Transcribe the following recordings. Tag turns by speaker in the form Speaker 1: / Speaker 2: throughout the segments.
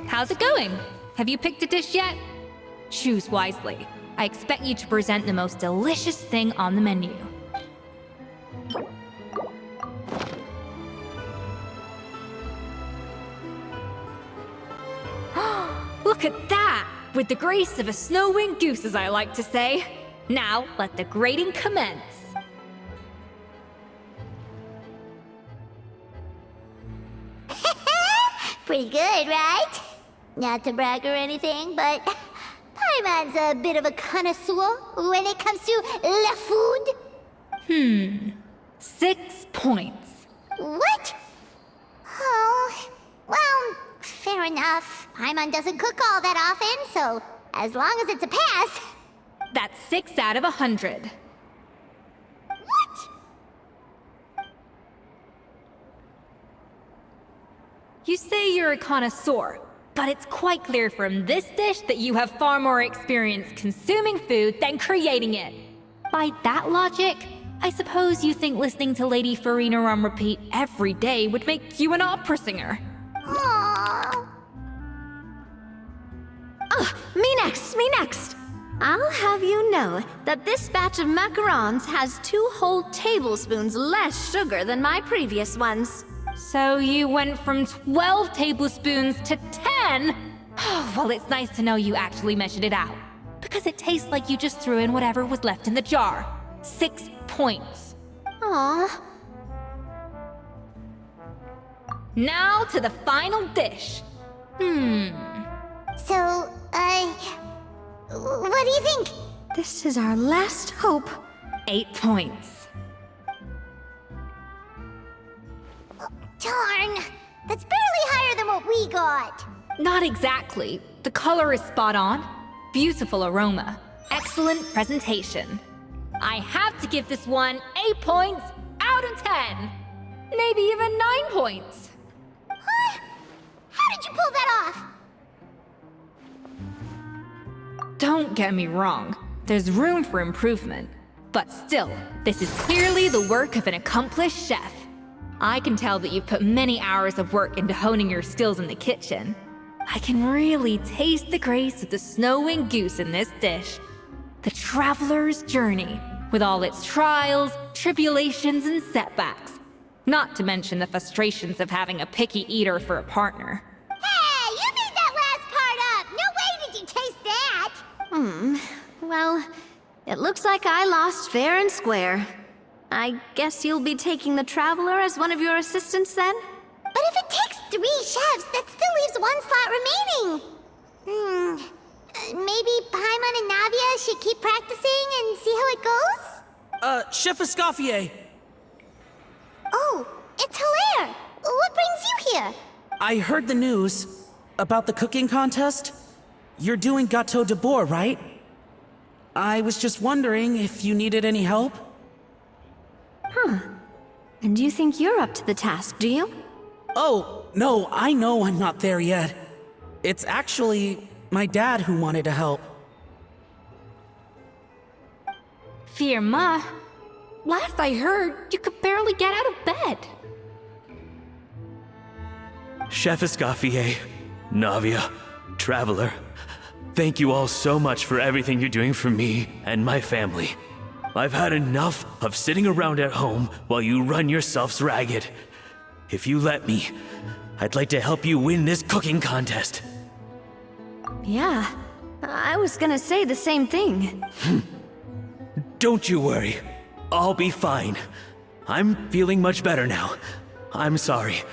Speaker 1: how's it going? Have you picked a dish yet? Choose wisely. I expect you to present the most delicious thing on the menu. Look at that! With the grace of a snow-winged goose, as I like to say. Now, let the grating commence.
Speaker 2: Pretty good, right? Not to brag or anything, but Paimon's a bit of a connoisseur when it comes to la food.
Speaker 1: 6 points.
Speaker 2: What? Oh, well, fair enough. Paimon doesn't cook all that often, so as long as it's a pass.
Speaker 1: That's 6 out of 100.
Speaker 2: What?
Speaker 1: You say you're a connoisseur, but it's quite clear from this dish that you have far more experience consuming food than creating it. By that logic, I suppose you think listening to Lady Farina on repeat every day would make you an opera singer.
Speaker 2: Aww.
Speaker 3: Me next! I'll have you know that this batch of macarons has 2 whole tablespoons less sugar than my previous ones.
Speaker 1: So you went from 12 tablespoons to 10? Well, it's nice to know you actually measured it out. Because it tastes like you just threw in whatever was left in the jar. 6 points.
Speaker 3: Aw.
Speaker 1: Now to the final dish.
Speaker 2: So, what do you think?
Speaker 3: This is our last hope.
Speaker 1: 8 points.
Speaker 2: Darn, that's barely higher than what we got.
Speaker 1: Not exactly. The color is spot on. Beautiful aroma. Excellent presentation. I have to give this one 8 points out of 10. Maybe even 9 points.
Speaker 2: Huh? How did you pull that off?
Speaker 1: Don't get me wrong. There's room for improvement. But still, this is clearly the work of an accomplished chef. I can tell that you've put many hours of work into honing your skills in the kitchen. I can really taste the grace of the snow-winged goose in this dish. The traveler's journey, with all its trials, tribulations, and setbacks. Not to mention the frustrations of having a picky eater for a partner.
Speaker 2: Hey, you made that last part up! No way did you taste that!
Speaker 3: Well, it looks like I lost fair and square. I guess you'll be taking the Traveler as one of your assistants then?
Speaker 2: But if it takes 3 chefs, that still leaves 1 slot remaining. Maybe Paimon and Navia should keep practicing and see how it goes?
Speaker 4: Chef Escoffier!
Speaker 2: Oh, it's Hilaire! What brings you here?
Speaker 4: I heard the news about the cooking contest. You're doing Gâteau de Bois, right? I was just wondering if you needed any help?
Speaker 3: And you think you're up to the task, do you?
Speaker 4: Oh, no, I know I'm not there yet. It's actually my dad who wanted to help.
Speaker 1: Firma, last I heard, you could barely get out of bed.
Speaker 5: Chef Escoffier, Navia, Traveler, thank you all so much for everything you're doing for me and my family. I've had enough of sitting around at home while you run yourselves ragged. If you let me, I'd like to help you win this cooking contest.
Speaker 3: Yeah, I was gonna say the same thing.
Speaker 5: Don't you worry. I'll be fine. I'm feeling much better now. I'm sorry.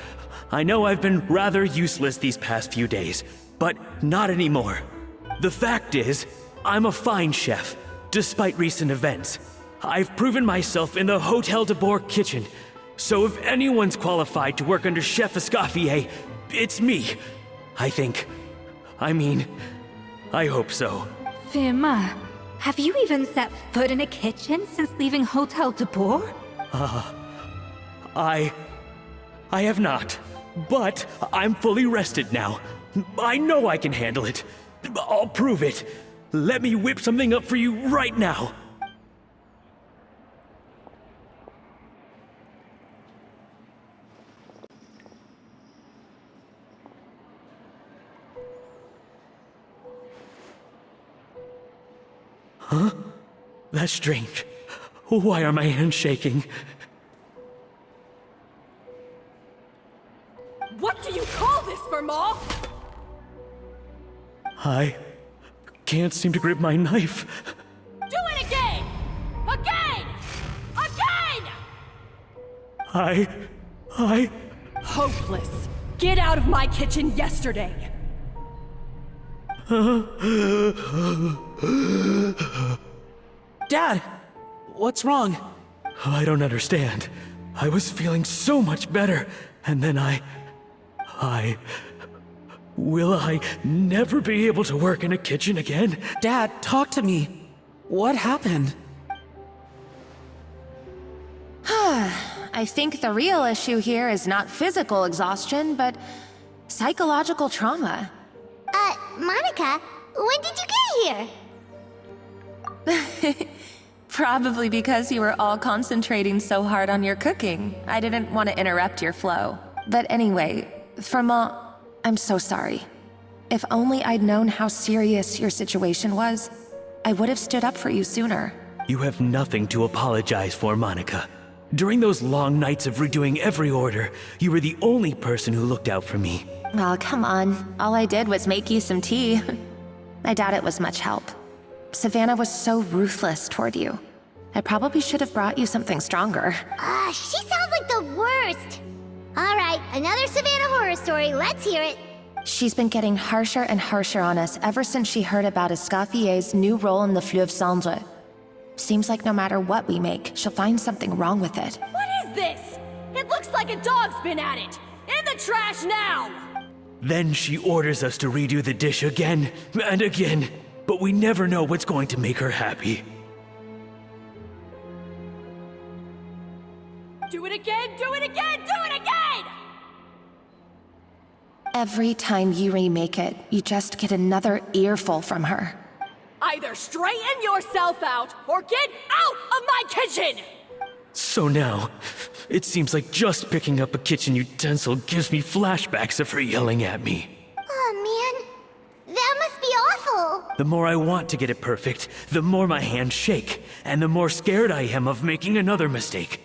Speaker 5: I know I've been rather useless these past few days, but not anymore. The fact is, I'm a fine chef, despite recent events. I've proven myself in the Hotel de Bois kitchen, so if anyone's qualified to work under Chef Escoffier, it's me. I think. I mean, I hope so.
Speaker 1: Firma, have you even set foot in a kitchen since leaving Hotel de Bois?
Speaker 5: I have not, but I'm fully rested now. I know I can handle it. I'll prove it. Let me whip something up for you right now. That's strange. Why are my hands shaking?
Speaker 6: What do you call this, Verma?
Speaker 5: I can't seem to grip my knife.
Speaker 6: Do it again! Again! Again!
Speaker 5: I...
Speaker 6: Hopeless. Get out of my kitchen yesterday.
Speaker 4: Dad, what's wrong?
Speaker 5: I don't understand. I was feeling so much better, and then Will I never be able to work in a kitchen again?
Speaker 4: Dad, talk to me. What happened?
Speaker 3: I think the real issue here is not physical exhaustion, but psychological trauma.
Speaker 2: Monica, when did you get here?
Speaker 3: Probably because you were all concentrating so hard on your cooking. I didn't want to interrupt your flow. But anyway, Verma, I'm so sorry. If only I'd known how serious your situation was, I would have stood up for you sooner.
Speaker 5: You have nothing to apologize for, Monica. During those long nights of redoing every order, you were the only person who looked out for me.
Speaker 3: Oh, come on. All I did was make you some tea. I doubt it was much help. Savannah was so ruthless toward you. I probably should have brought you something stronger.
Speaker 2: She sounds like the worst. All right, another Savannah horror story. Let's hear it.
Speaker 3: She's been getting harsher and harsher on us ever since she heard about Escoffier's new role in the Fleuve Cendre. Seems like no matter what we make, she'll find something wrong with it.
Speaker 6: What is this? It looks like a dog's been at it. In the trash now!
Speaker 5: Then she orders us to redo the dish again and again, but we never know what's going to make her happy.
Speaker 6: Do it again, do it again, do it again!
Speaker 3: Every time you remake it, you just get another earful from her.
Speaker 6: Either straighten yourself out or get out of my kitchen!
Speaker 5: So now, it seems like just picking up a kitchen utensil gives me flashbacks of her yelling at me.
Speaker 2: Oh man, that must be awful.
Speaker 5: The more I want to get it perfect, the more my hands shake, and the more scared I am of making another mistake.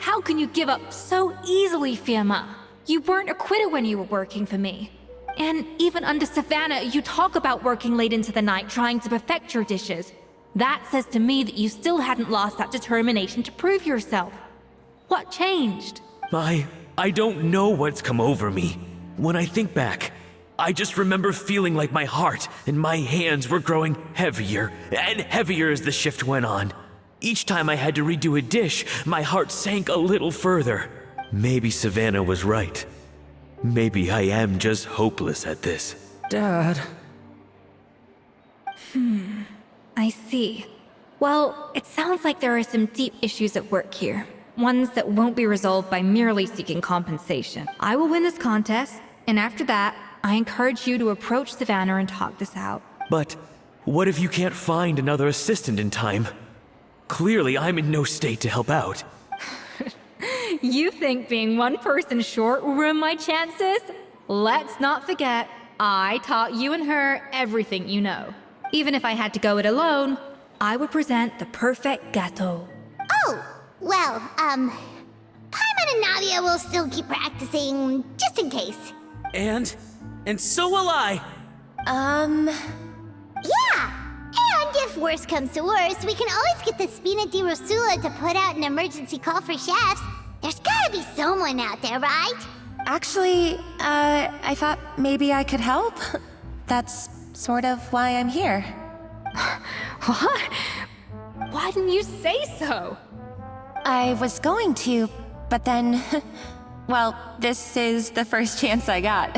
Speaker 1: How can you give up so easily, Firma? You weren't a quitter when you were working for me. And even under Savannah, you talk about working late into the night trying to perfect your dishes. That says to me that you still hadn't lost that determination to prove yourself. What changed?
Speaker 5: I don't know what's come over me. When I think back, I just remember feeling like my heart and my hands were growing heavier and heavier as the shift went on. Each time I had to redo a dish, my heart sank a little further. Maybe Savannah was right. Maybe I am just hopeless at this.
Speaker 4: Dad.
Speaker 1: I see. Well, it sounds like there are some deep issues at work here. Ones that won't be resolved by merely seeking compensation. I will win this contest, and after that, I encourage you to approach Savannah and talk this out.
Speaker 5: But what if you can't find another assistant in time? Clearly, I'm in no state to help out.
Speaker 1: You think being one person short will ruin my chances? Let's not forget, I taught you and her everything you know. Even if I had to go it alone, I would present the perfect gâteau.
Speaker 2: Oh, well, Paimon and Nadia will still keep practicing, just in case.
Speaker 4: And so will I.
Speaker 2: Yeah! And if worse comes to worse, we can always get the Spina di Rosula to put out an emergency call for chefs. There's gotta be someone out there, right?
Speaker 3: Actually, I thought maybe I could help. That's sort of why I'm here.
Speaker 1: What? Why didn't you say so?
Speaker 3: I was going to, but then... well, this is the first chance I got.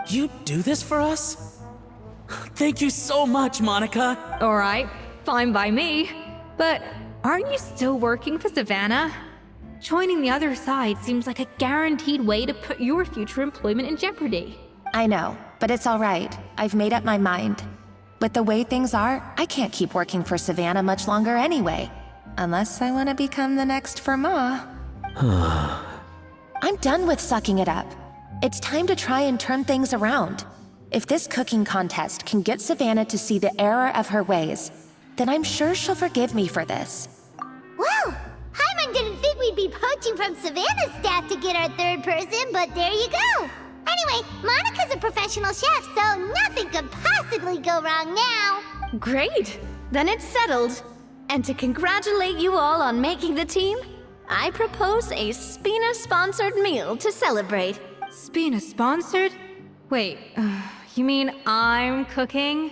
Speaker 4: You do this for us? Thank you so much, Monica.
Speaker 1: All right, fine by me. But aren't you still working for Savannah? Joining the other side seems like a guaranteed way to put your future employment in jeopardy.
Speaker 3: I know, but it's all right. I've made up my mind. With the way things are, I can't keep working for Savannah much longer anyway. Unless I want to become the next Verma. I'm done with sucking it up. It's time to try and turn things around. If this cooking contest can get Savannah to see the error of her ways, then I'm sure she'll forgive me for this.
Speaker 2: Well, Paimon didn't think we'd be poaching from Savannah's staff to get our third person, but there you go. Anyway, Monica's a professional chef, so nothing could possibly go wrong now.
Speaker 7: Great! Then it's settled. And to congratulate you all on making the team, I propose a Spina-sponsored meal to celebrate.
Speaker 1: Spina sponsored? Wait, you mean I'm cooking?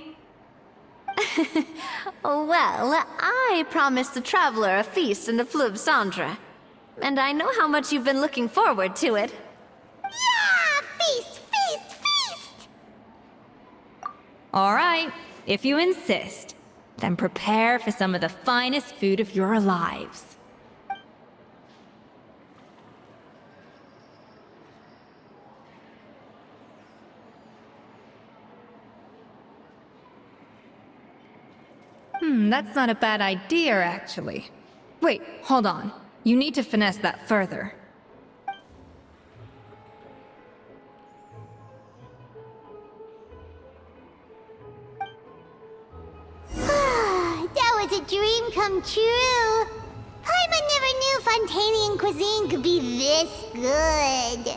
Speaker 7: Well, I promised the Traveler a feast in the Fleuve Cendre. And I know how much you've been looking forward to it.
Speaker 2: Yeah! Feast, feast, feast!
Speaker 1: All right, if you insist, then prepare for some of the finest food of your lives. That's not a bad idea, actually. Wait, hold on. You need to finesse that further.
Speaker 2: That was a dream come true. Paimon never knew Fontanian cuisine could be this good.